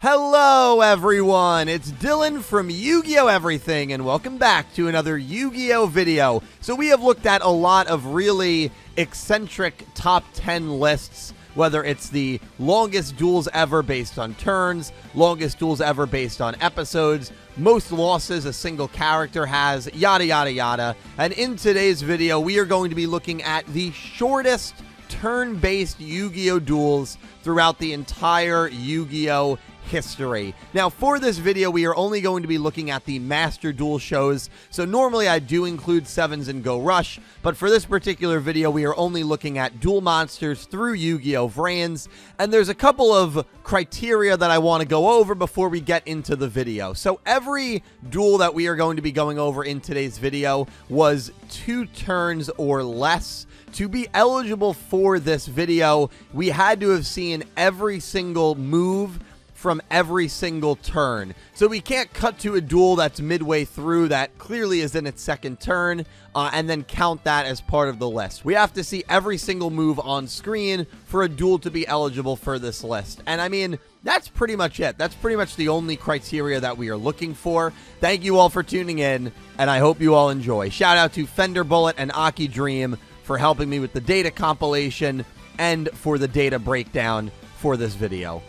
Hello everyone, it's Dylan from Yugioh Everything, and welcome back to another Yu-Gi-Oh video. So we have looked at a lot of really eccentric top 10 lists, whether it's the longest duels ever based on turns, longest duels ever based on episodes, most losses a single character has, yada yada yada. And in today's video, we are going to be looking at the shortest turn-based Yu-Gi-Oh duels throughout the entire Yu-Gi-Oh history. Now, for this video, we are only going to be looking at the Master Duel shows, so normally I do include 7s and Go Rush, but for this particular video, we are only looking at duel monsters through Yu-Gi-Oh! VRAINS, and there's a couple of criteria that I want to go over before we get into the video. So every duel that we are going to be going over in today's video was 2 turns or less. To be eligible for this video, we had to have seen every single move from every single turn. So we can't cut to a duel that's midway through that clearly is in its second turn and then count that as part of the list. We have to see every single move on screen for a duel to be eligible for this list. And I mean, that's pretty much it. That's pretty much the only criteria that we are looking for. Thank you all for tuning in, and I hope you all enjoy. Shout out to Fenderbullett and Aki Dream for helping me with the data compilation and for the data breakdown for this video.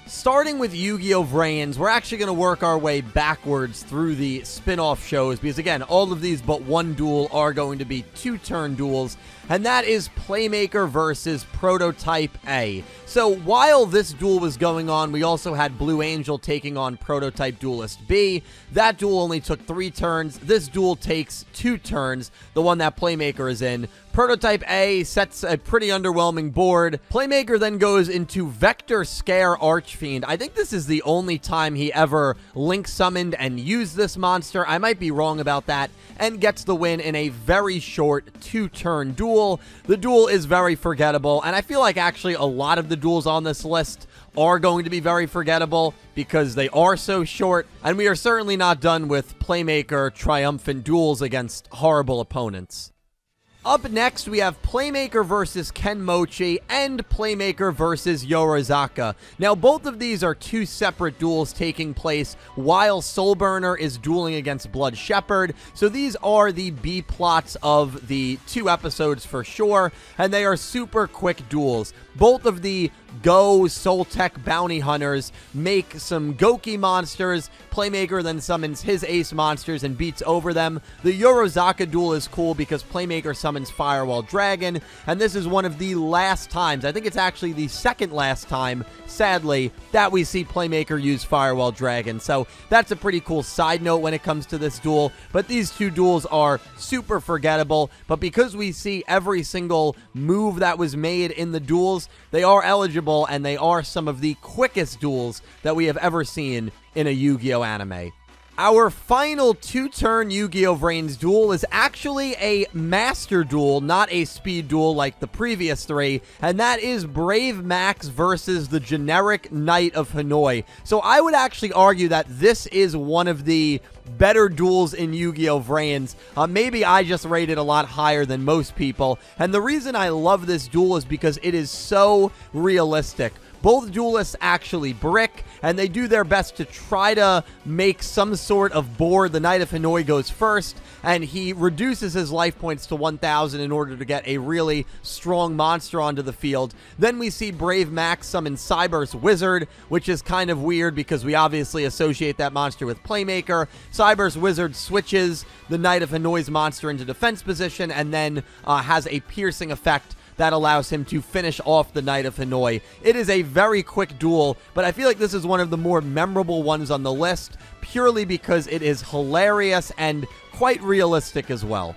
Starting with Yu-Gi-Oh! VRAINS, we're actually going to work our way backwards through the spin-off shows because, again, all of these but one duel are going to be 2-turn duels, and that is Playmaker versus Prototype A. So while this duel was going on, we also had Blue Angel taking on Prototype Duelist B. That duel only took 3 turns. This duel takes 2 turns, the one that Playmaker is in. Prototype A sets a pretty underwhelming board. Playmaker then goes into Vector Scare Archfiend. I think this is the only time he ever Link summoned and used this monster. I might be wrong about that. And gets the win in a very short 2-turn duel. The duel is very forgettable, and I feel like actually a lot of the duels on this list are going to be very forgettable because they are so short, and we are certainly not done with Playmaker triumphant duels against horrible opponents. Up next, we have Playmaker versus Ken Mochi and Playmaker versus Yorozaka. Now, both of these are 2 separate duels taking place while Soulburner is dueling against Blood Shepherd. So these are the B plots of the 2 episodes for sure, and they are super quick duels. Both of the Go Soltech bounty hunters make some Goki monsters. Playmaker then summons his ace monsters and beats over them. The Yorozaka duel is cool because Playmaker summons Firewall Dragon, and this is one of the last times, I think it's actually the second last time, sadly, that we see Playmaker use Firewall Dragon. So that's a pretty cool side note when it comes to this duel, but these 2 duels are super forgettable, but because we see every single move that was made in the duels, they are eligible, and they are some of the quickest duels that we have ever seen in a Yu-Gi-Oh! Anime. Our final 2-turn Yu-Gi-Oh! VRAINS duel is actually a Master Duel, not a Speed Duel like the previous 3, and that is Brave Max versus the generic Knight of Hanoi. So I would actually argue that this is one of the better duels in Yu-Gi-Oh! VRAINS. Maybe I just rate it a lot higher than most people, and the reason I love this duel is because it is so realistic. Both duelists actually brick, and they do their best to try to make some sort of board. The Knight of Hanoi goes first, and he reduces his life points to 1,000 in order to get a really strong monster onto the field. Then we see Brave Max summon Cyber's Wizard, which is kind of weird because we obviously associate that monster with Playmaker. Cyber's Wizard switches the Knight of Hanoi's monster into defense position and then has a piercing effect that allows him to finish off the Knight of Hanoi. It is a very quick duel, but I feel like this is one of the more memorable ones on the list, purely because it is hilarious and quite realistic as well.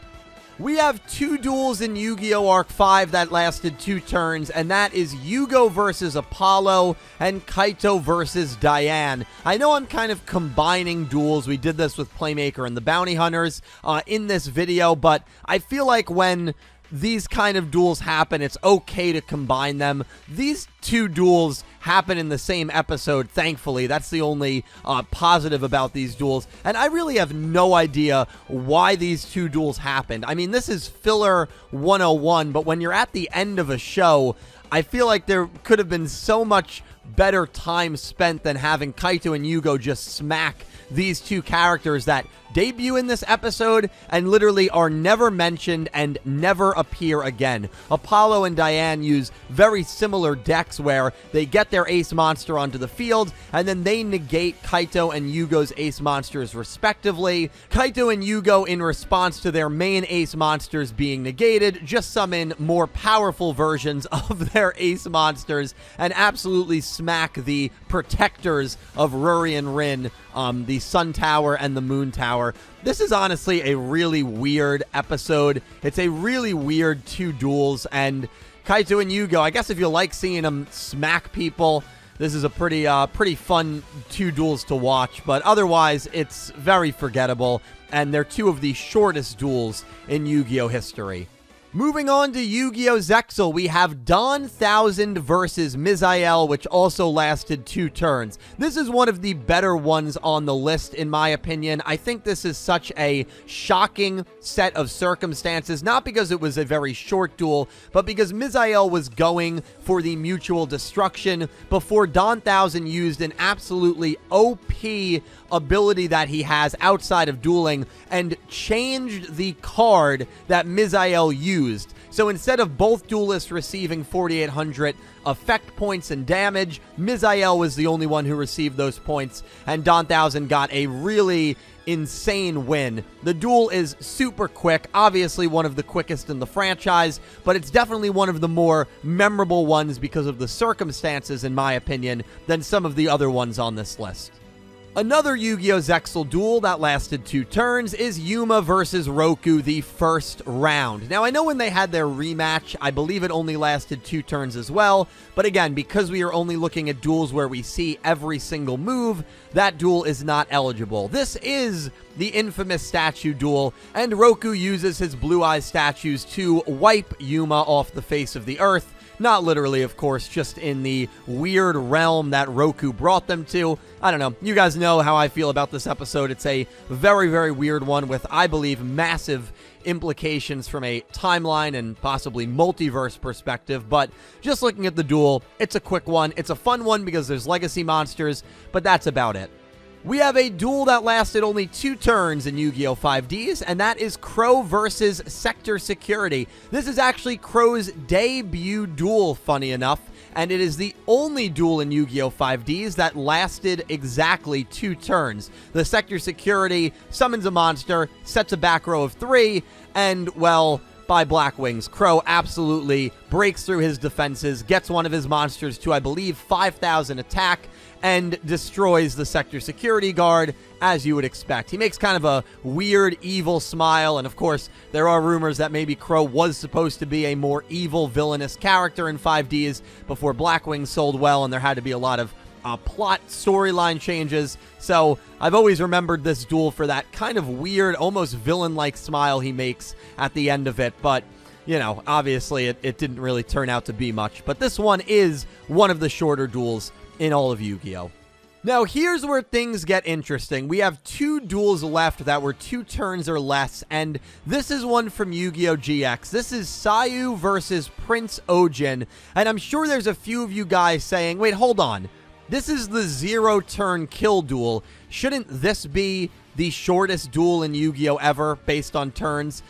We have 2 duels in Yu-Gi-Oh! Arc 5 that lasted 2 turns, and that is Yugioh versus Apollo and Kaito versus Diane. I know I'm kind of combining duels. We did this with Playmaker and the Bounty Hunters in this video, but I feel like when these kind of duels happen, it's okay to combine them. These 2 duels happen in the same episode, thankfully. That's the only positive about these duels. And I really have no idea why these 2 duels happened. I mean, this is filler 101, but when you're at the end of a show, I feel like there could have been so much better time spent than having Kaito and Yugioh just smack these two characters that debut in this episode and literally are never mentioned and never appear again. Apollo and Diane use very similar decks where they get their ace monster onto the field and then they negate Kaito and Yugioh's ace monsters respectively. Kaito and Yugioh, in response to their main ace monsters being negated, just summon more powerful versions of their ace monsters and absolutely smack the protectors of Ruri and Rin, the Sun Tower and the Moon Tower. This is honestly a really weird episode. It's a really weird two duels, and Kaito and Yugioh, I guess if you like seeing them smack people, this is a pretty fun two duels to watch, but otherwise it's very forgettable, and they're two of the shortest duels in Yu-Gi-Oh history. Moving on to Yu-Gi-Oh! Zexal, we have Dawn 1000 versus Misael, which also lasted 2 turns. This is one of the better ones on the list, in my opinion. I think this is such a shocking set of circumstances, not because it was a very short duel, but because Misael was going for the mutual destruction before Dawn 1000 used an absolutely OP ability that he has outside of dueling and changed the card that Misael used. So instead of both duelists receiving 4,800 effect points and damage, Misael was the only one who received those points, and Dawn 1000 got a really insane win. The duel is super quick, obviously one of the quickest in the franchise, but it's definitely one of the more memorable ones because of the circumstances, in my opinion, than some of the other ones on this list. Another Yu-Gi-Oh! Zexal duel that lasted 2 turns is Yuma versus Roku, the first round. Now, I know when they had their rematch, I believe it only lasted 2 turns as well, but again, because we are only looking at duels where we see every single move, that duel is not eligible. This is the infamous statue duel, and Roku uses his Blue Eyes statues to wipe Yuma off the face of the earth. Not literally, of course, just in the weird realm that Roku brought them to. I don't know. You guys know how I feel about this episode. It's a very, very weird one with, I believe, massive implications from a timeline and possibly multiverse perspective. But just looking at the duel, it's a quick one. It's a fun one because there's legacy monsters, but that's about it. We have a duel that lasted only 2 turns in Yu-Gi-Oh! 5Ds, and that is Crow versus Sector Security. This is actually Crow's debut duel, funny enough, and it is the only duel in Yu-Gi-Oh! 5Ds that lasted exactly 2 turns. The Sector Security summons a monster, sets a back row of 3, and, well, by Black Wings, Crow absolutely breaks through his defenses, gets one of his monsters to, I believe, 5,000 attack, and destroys the Sector Security guard, as you would expect. He makes kind of a weird, evil smile, and of course, there are rumors that maybe Crow was supposed to be a more evil, villainous character in 5Ds before Blackwing sold well, and there had to be a lot of plot storyline changes. So I've always remembered this duel for that kind of weird, almost villain-like smile he makes at the end of it, but you know, obviously it didn't really turn out to be much. But this one is one of the shorter duels in all of Yu-Gi-Oh! Now, here's where things get interesting. We have 2 duels left that were 2 turns or less, and this is one from Yu-Gi-Oh! GX. This is Sayu versus Prince Ojin, and I'm sure there's a few of you guys saying, wait, hold on. This is the 0-turn kill duel. Shouldn't this be the shortest duel in Yu-Gi-Oh! Ever, based on turns?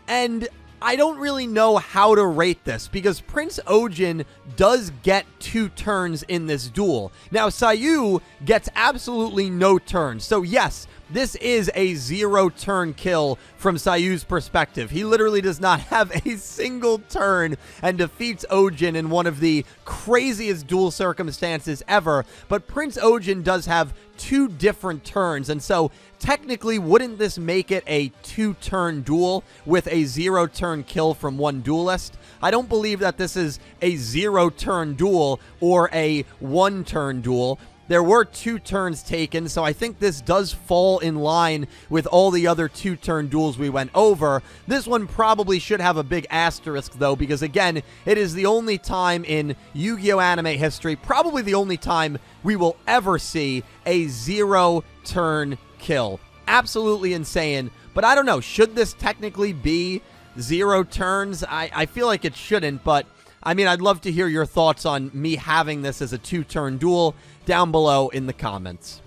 And I don't really know how to rate this, because Prince Ojin does get 2 turns in this duel. Now, Sayu gets absolutely no turns. So yes, this is a 0-turn kill from Sayu's perspective. He literally does not have a single turn and defeats Ojin in one of the craziest duel circumstances ever. But Prince Ojin does have 2 different turns, and so technically, wouldn't this make it a 2-turn duel with a 0-turn kill from one duelist? I don't believe that this is a 0-turn duel or a 1-turn duel. There were 2 turns taken, so I think this does fall in line with all the other 2-turn duels we went over. This one probably should have a big asterisk, though, because, again, it is the only time in Yu-Gi-Oh! Anime history, probably the only time we will ever see a 0-turn kill. Absolutely insane, but I don't know. Should this technically be 0 turns? I feel like it shouldn't, but I mean, I'd love to hear your thoughts on me having this as a 2-turn duel down below in the comments.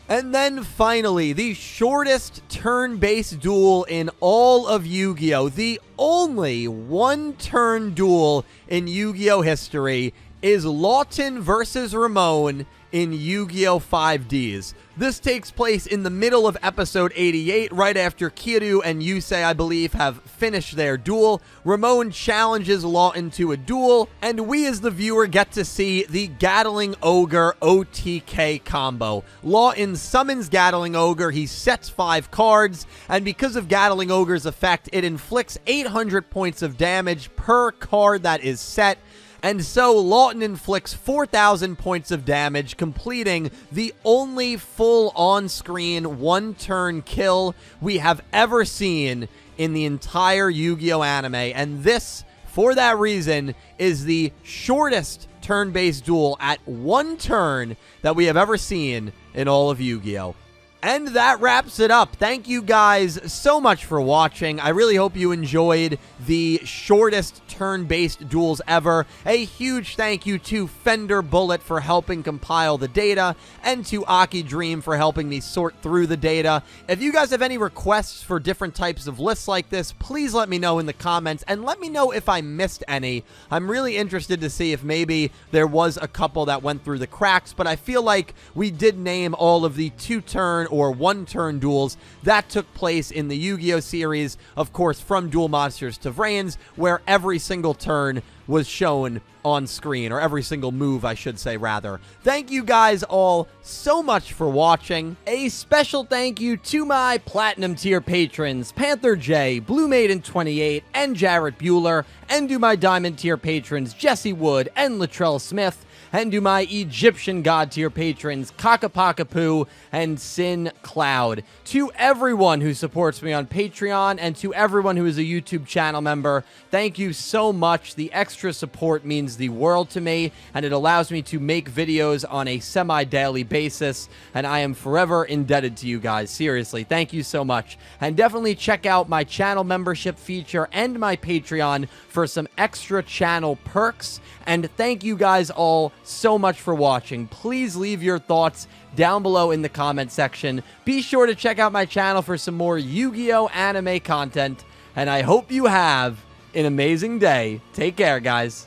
And then finally, the shortest turn-based duel in all of Yu-Gi-Oh! The only 1-turn duel in Yu-Gi-Oh! History is Lawton versus Ramon in Yu-Gi-Oh! 5Ds. This takes place in the middle of episode 88, right after Kiryu and Yusei, I believe, have finished their duel. Ramon challenges Lawton to a duel, and we as the viewer get to see the Gatling Ogre OTK combo. Lawton summons Gatling Ogre, he sets 5 cards, and because of Gatling Ogre's effect, it inflicts 800 points of damage per card that is set. And so Lawton inflicts 4,000 points of damage, completing the only full on-screen 1-turn kill we have ever seen in the entire Yu-Gi-Oh! Anime. And this, for that reason, is the shortest turn-based duel at 1 turn that we have ever seen in all of Yu-Gi-Oh! And that wraps it up. Thank you guys so much for watching. I really hope you enjoyed the shortest turn-based duels ever. A huge thank you to Fenderbullett for helping compile the data, and to Aki Dream for helping me sort through the data. If you guys have any requests for different types of lists like this, please let me know in the comments, and let me know if I missed any. I'm really interested to see if maybe there was a couple that went through the cracks, but I feel like we did name all of the 2-turn or 1-turn duels that took place in the Yu-Gi-Oh! Series, of course, from Duel Monsters to VRAINS, where every single turn was shown on screen, or every single move, I should say, rather. Thank you guys all so much for watching. A special thank you to my Platinum tier patrons, Panther J, Blue Maiden 28, and Jarrett Bueller, and to my Diamond tier patrons, Jesse Wood and Latrell Smith, and to my Egyptian God tier patrons, Ccapacappuuu and Syn Cloud. To everyone who supports me on Patreon, and to everyone who is a YouTube channel member, thank you so much. The extra support means the world to me, and it allows me to make videos on a semi-daily basis, and I am forever indebted to you guys. Seriously, thank you so much. And definitely check out my channel membership feature and my Patreon for some extra channel perks. And thank you guys all so much for watching. Please leave your thoughts down below in the comment section. Be sure to check out my channel for some more Yu-Gi-Oh! Anime content. And I hope you have an amazing day. Take care, guys.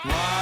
Why?